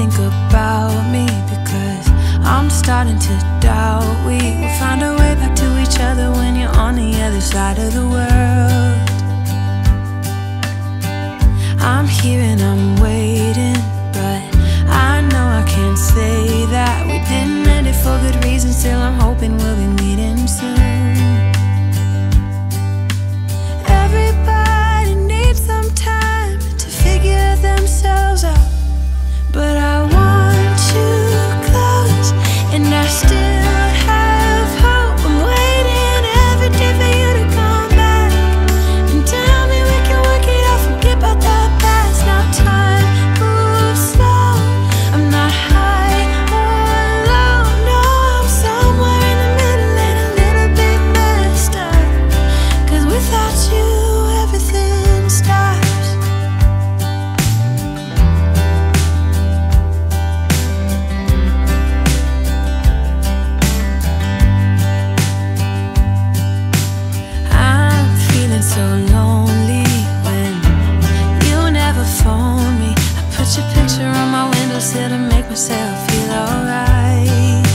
think about me, because I'm starting to doubt we will find our way back to each other when you're on the other side of the world. I'm here and I'm waiting, but I know I can't say that we didn't end it for good reasons. Still I'm hoping we'll be meeting soon. Everybody needs some time to figure themselves out, but I want you close, and I still have hope. I'm waiting every day for you to come back and tell me we can work it out, forget about the past. Now time moves slow, I'm not high or low, no, I'm somewhere in the middle and a little bit messed up, 'cause without you everything stops. So lonely when you never phone me. I put your picture on my windowsill to make myself feel alright,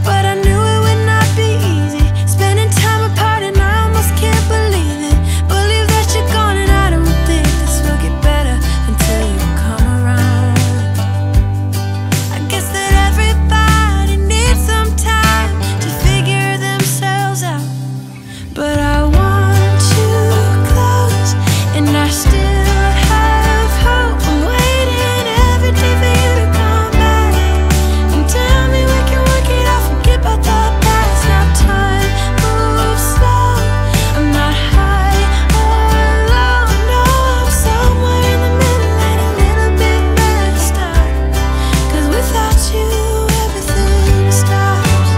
but I knew it would not be easy, spending time apart, and I almost can't believe it. Believe that you're gone, and I don't think this will get better until you come around. I guess that everybody needs some time to figure themselves out, but I I still have hope. I'm waiting every day for you to come back and tell me we can work it out, forget about the past. Now time moves slow, I'm not high or low, no, I'm somewhere in the middle and a little bit messed up, 'cause without you everything stops.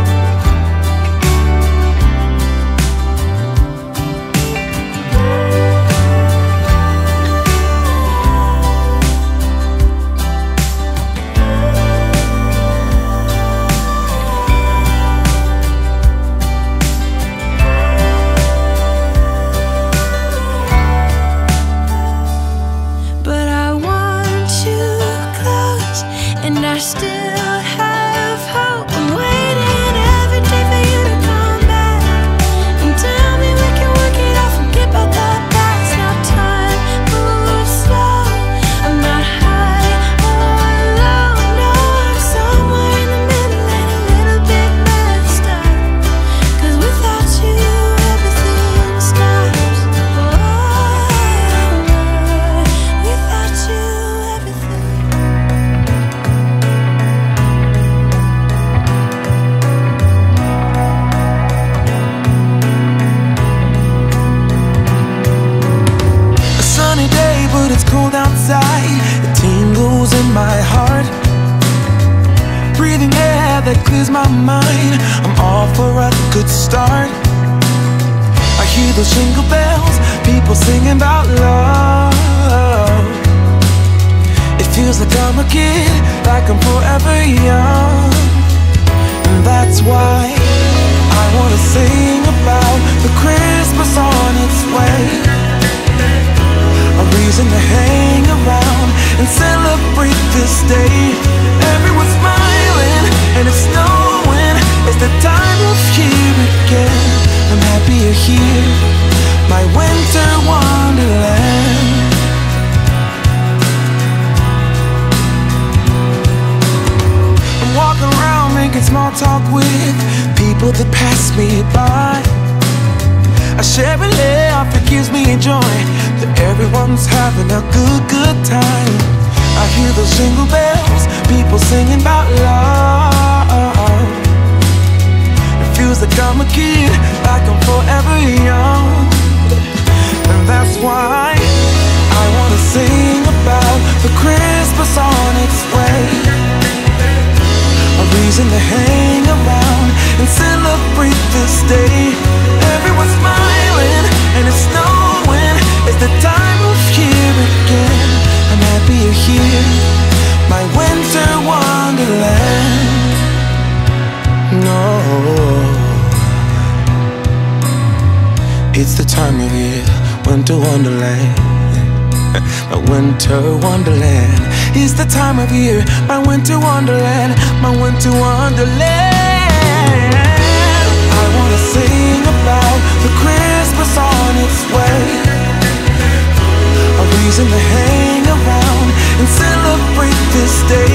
And I still have hope. I'm waiting every day for you to come back and tell me we can work it out, forget about the past. Now time moves slow, I'm not high or low, no, I'm somewhere in the middle and a little bit messed up, 'cause without you everything stops. Oh, without you everything. But it's cold outside, it tingles in my heart. Breathing air that clears my mind, I'm off for a good start. I hear those jingle bells, people singing about love. It feels like I'm a kid, like I'm forever young. And that's why I wanna sing about the Christmas on its way. A reason to hang around and celebrate this day. Everyone's smiling and it's snowing, it's the time of year again. I'm happy you're here, my winter wonderland. I'm walking around making small talk with people that pass me by. I share a laugh, it gives me joy that everyone's having a good time. I hear those jingle bells, people singing about love. It feels like I'm a kid, like I'm forever young. And that's why I wanna sing about the Christmas on its way. A reason to hang around and celebrate this day. Everyone's smiling and it's snowing, it's the time of year again. I'm happy you're here, my winter wonderland. No, it's the time of year, winter wonderland. My winter wonderland. It's the time of year, my winter wonderland, my winter wonderland. I wanna sing about the Christmas on its way, a reason to hang around and celebrate this day.